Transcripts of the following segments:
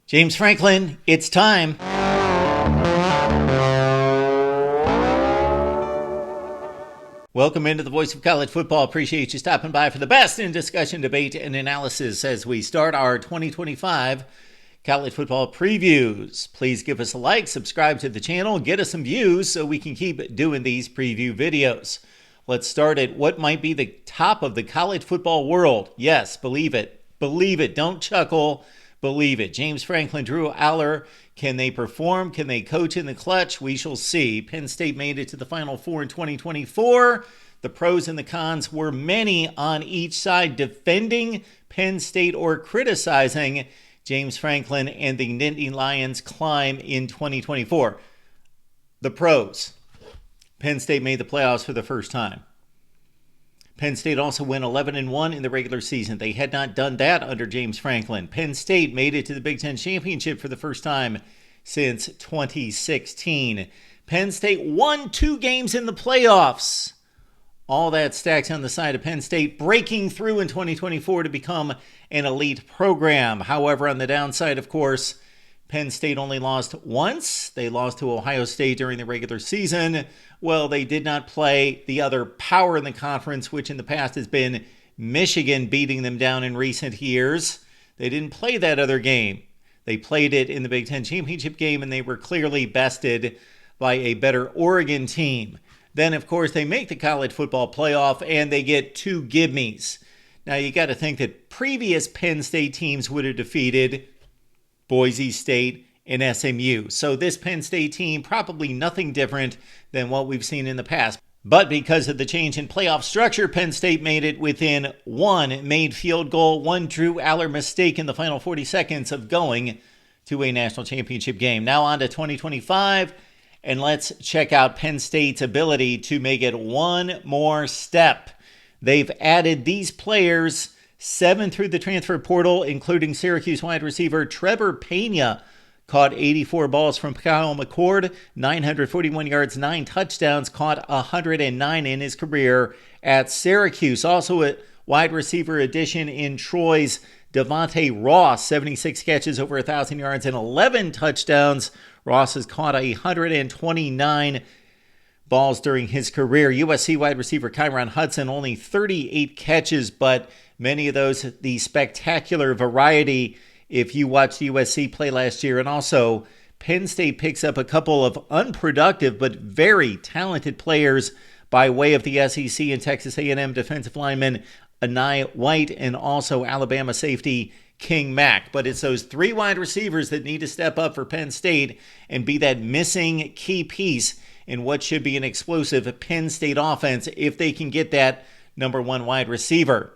James Franklin, it's time. Welcome into the Voice of College Football. Appreciate you stopping by for the best in discussion, debate, and analysis as we start our 2025 college football previews. Please give us a like, subscribe to the channel, get us some views so we can keep doing these preview videos. Let's start at what might be the top of the college football world. Yes, believe it. Believe it. Don't chuckle. Believe it. James Franklin, Drew Aller. Can they perform? Can they coach in the clutch? We shall see. Penn State made it to the Final Four in 2024. The pros and the cons were many on each side, defending Penn State or criticizing James Franklin and the Nittany Lions' climb in 2024. The pros. Penn State made the playoffs for the first time. Penn State also went 11-1 in the regular season. They had not done that under James Franklin. Penn State made it to the Big Ten Championship for the first time since 2016. Penn State won 2 games in the playoffs. All that stacks on the side of Penn State, breaking through in 2024 to become an elite program. However, on the downside, of course, Penn State only lost once. They lost to Ohio State during the regular season. Well, they did not play the other power in the conference, which in the past has been Michigan, beating them down in recent years. They didn't play that other game. They played it in the Big Ten Championship game, and they were clearly bested by a better Oregon team. Then, of course, they make the college football playoff, and they get 2 gimmies. Now, you got to think that previous Penn State teams would have defeated Boise State, and SMU. So this Penn State team, probably nothing different than what we've seen in the past. But because of the change in playoff structure, Penn State made it within 1 made field goal, 1 Drew Aller mistake in the final 40 seconds of going to a national championship game. Now on to 2025, and let's check out Penn State's ability to make it one more step. They've added these players, 7 through the transfer portal, including Syracuse wide receiver Trevor Pena, caught 84 balls from Kyle McCord, 941 yards, 9 touchdowns, caught 109 in his career at Syracuse. Also a wide receiver addition in Troy's Devontae Ross, 76 catches, over 1,000 yards, and 11 touchdowns. Ross has caught 129 balls during his career. USC wide receiver Kyron Hudson, only 38 catches, but many of those the spectacular variety if you watched USC play last year. And also, Penn State picks up a couple of unproductive but very talented players by way of the SEC and Texas A&M defensive lineman Anai White, and also Alabama safety King Mack. But it's those 3 wide receivers that need to step up for Penn State and be that missing key piece in what should be an explosive Penn State offense if they can get that number 1 wide receiver.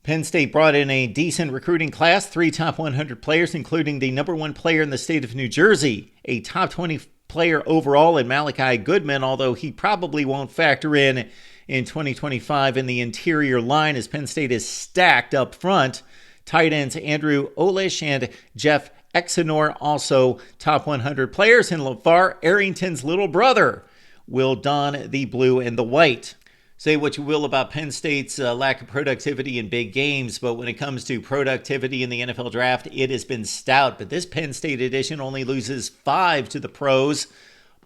Penn State brought in a decent recruiting class, 3 top 100 players, including the number 1 player in the state of New Jersey, a top 20 player overall in Malachi Goodman, although he probably won't factor in 2025 in the interior line as Penn State is stacked up front. Tight ends Andrew Olish and Jeff Exenor, also top 100 players, and LeVar Arrington's little brother will don the blue and the white. Say what you will about Penn State's lack of productivity in big games, but when it comes to productivity in the NFL draft, it has been stout. But this Penn State edition only loses 5 to the pros,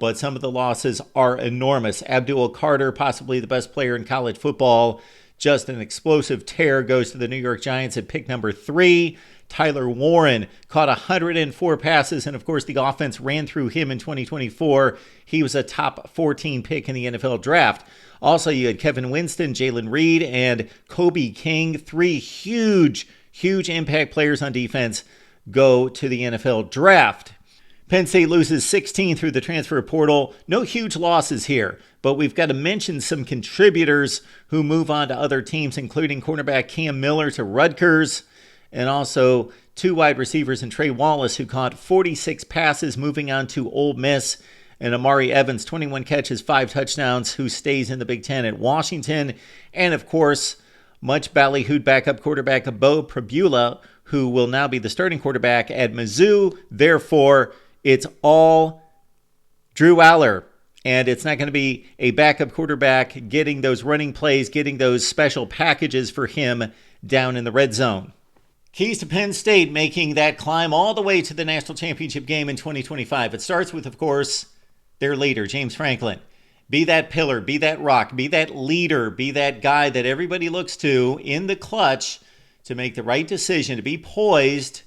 but some of the losses are enormous. Abdul Carter, possibly the best player in college football, just an explosive tear, goes to the New York Giants at pick number 3. Tyler Warren caught 104 passes, and of course the offense ran through him in 2024. He was a top 14 pick in the NFL draft. Also, you had Kevin Winston, Jalen Reed, and Kobe King, 3 huge impact players on defense, go to the NFL draft. Penn State loses 16 through the transfer portal. No huge losses here, but we've got to mention some contributors who move on to other teams, including cornerback Cam Miller to Rutgers, and also 2 wide receivers in Trey Wallace, who caught 46 passes, moving on to Ole Miss, and Amari Evans, 21 catches, 5 touchdowns, who stays in the Big Ten at Washington. And of course, much ballyhooed backup quarterback Bo Pribula, who will now be the starting quarterback at Mizzou. Therefore, it's all Drew Aller, and it's not going to be a backup quarterback getting those running plays, getting those special packages for him down in the red zone. Keys to Penn State making that climb all the way to the national championship game in 2025. It starts with, of course, their leader, James Franklin. Be that pillar, be that rock, be that leader, be that guy that everybody looks to in the clutch to make the right decision, to be poised,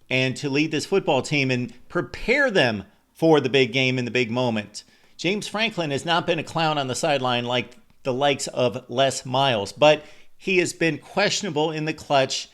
and to lead this football team and prepare them for the big game in the big moment. James Franklin has not been a clown on the sideline like the likes of Les Miles, but he has been questionable in the clutch.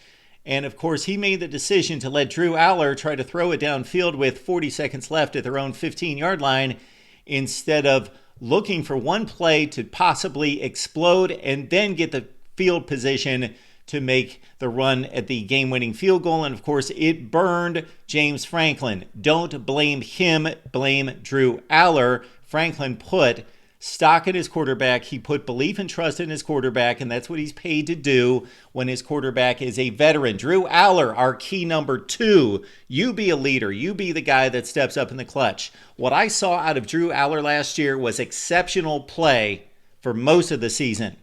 And of course, he made the decision to let Drew Aller try to throw it downfield with 40 seconds left at their own 15-yard line instead of looking for one play to possibly explode and then get the field position to make the run at the game-winning field goal. And of course, it burned James Franklin. Don't blame him, blame Drew Aller. Franklin put stock in his quarterback. He put belief and trust in his quarterback, and that's what he's paid to do when his quarterback is a veteran. Drew Aller, our key number 2. You be a leader. You be the guy that steps up in the clutch. What I saw out of Drew Aller last year was exceptional play for most of the season.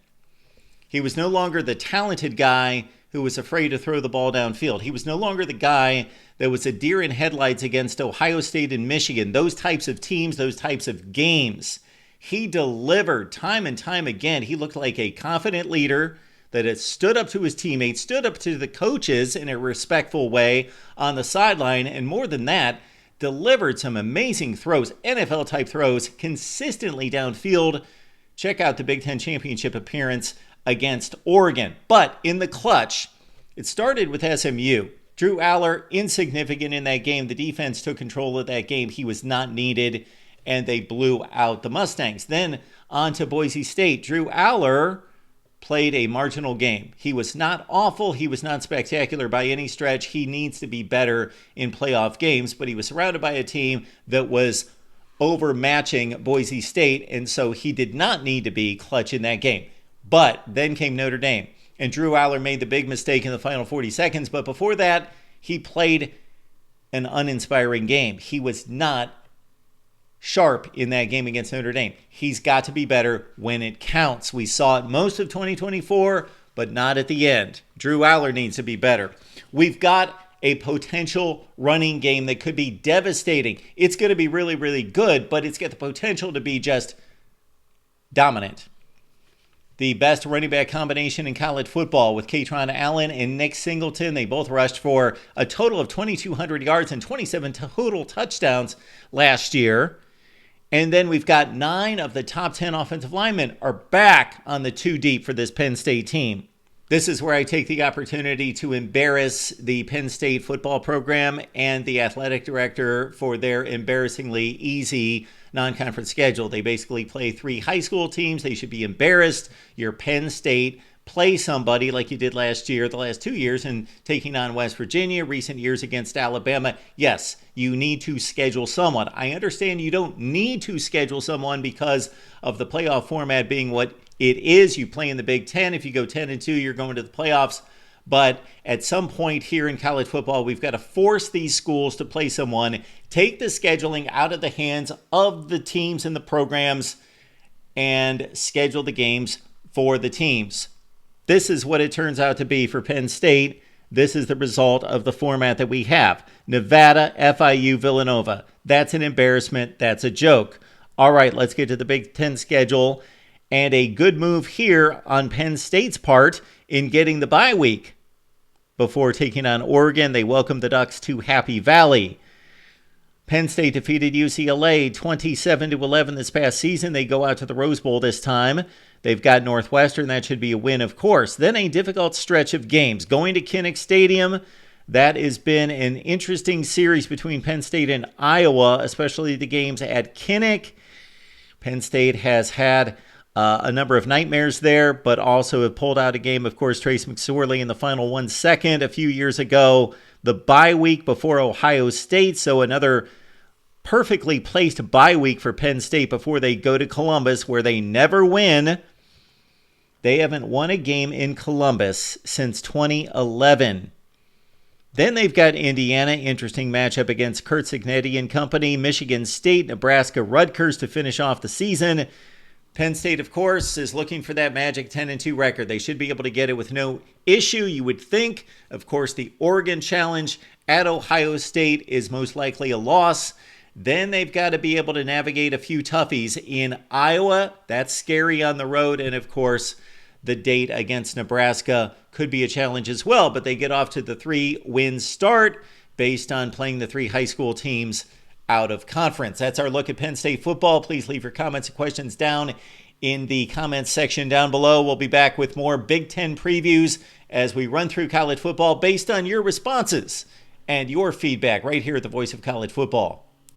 He was no longer the talented guy who was afraid to throw the ball downfield. He was no longer the guy that was a deer in headlights against Ohio State and Michigan. Those types of teams, those types of games. He delivered time and time again. He looked like a confident leader that had stood up to his teammates, stood up to the coaches in a respectful way on the sideline, and more than that, delivered some amazing throws, NFL-type throws, consistently downfield. Check out the Big Ten Championship appearance against Oregon. But in the clutch, it started with SMU. Drew Aller, insignificant in that game. The defense took control of that game. He was not needed, and they blew out the Mustangs. Then on to Boise State. Drew Aller played a marginal game. He was not awful. He was not spectacular by any stretch. He needs to be better in playoff games, but he was surrounded by a team that was overmatching Boise State, and so he did not need to be clutch in that game. But then came Notre Dame, and Drew Aller made the big mistake in the final 40 seconds, but before that, he played an uninspiring game. He was not sharp in that game against Notre Dame. He's got to be better when it counts. We saw it most of 2024, but not at the end. Drew Aller needs to be better. We've got a potential running game that could be devastating. It's going to be really, really good, but it's got the potential to be just dominant. The best running back combination in college football with Katron Allen and Nick Singleton. They both rushed for a total of 2,200 yards and 27 total touchdowns last year. And then we've got 9 of the top 10 offensive linemen are back on the 2 deep for this Penn State team. This is where I take the opportunity to embarrass the Penn State football program and the athletic director for their embarrassingly easy non-conference schedule. They basically play 3 high school teams. They should be embarrassed. You're Penn State. Play somebody like you did last year, the last 2 years, and taking on West Virginia, recent years against Alabama. Yes, you need to schedule someone. I understand you don't need to schedule someone because of the playoff format being what it is. You play in the Big Ten. If you go 10-2, you're going to the playoffs. But at some point here in college football, we've got to force these schools to play someone, take the scheduling out of the hands of the teams and the programs, and schedule the games for the teams. This is what it turns out to be for Penn State. This is the result of the format that we have. Nevada, FIU, Villanova. That's an embarrassment. That's a joke. All right, let's get to the Big Ten schedule. And a good move here on Penn State's part in getting the bye week. Before taking on Oregon, they welcomed the Ducks to Happy Valley. Penn State defeated UCLA 27-11 this past season. They go out to the Rose Bowl this time. They've got Northwestern. That should be a win, of course. Then a difficult stretch of games. Going to Kinnick Stadium. That has been an interesting series between Penn State and Iowa, especially the games at Kinnick. Penn State has had a number of nightmares there, but also have pulled out a game. Of course, Trace McSorley in the final 1 second a few years ago. The bye week before Ohio State, so another perfectly placed bye week for Penn State before they go to Columbus, where they never win. They haven't won a game in Columbus since 2011. Then they've got Indiana, interesting matchup against Kurt Cignetti and company. Michigan State, Nebraska, Rutgers to finish off the season. Penn State, of course, is looking for that magic 10-2 record. They should be able to get it with no issue, you would think. Of course, the Oregon challenge at Ohio State is most likely a loss. Then they've got to be able to navigate a few toughies in Iowa. That's scary on the road. And of course, the date against Nebraska could be a challenge as well. But they get off to the 3-win start based on playing the 3 high school teams out of conference. That's our look at Penn State football. Please leave your comments and questions down in the comments section down below. We'll be back with more Big Ten previews as we run through college football based on your responses and your feedback right here at the Voice of College Football.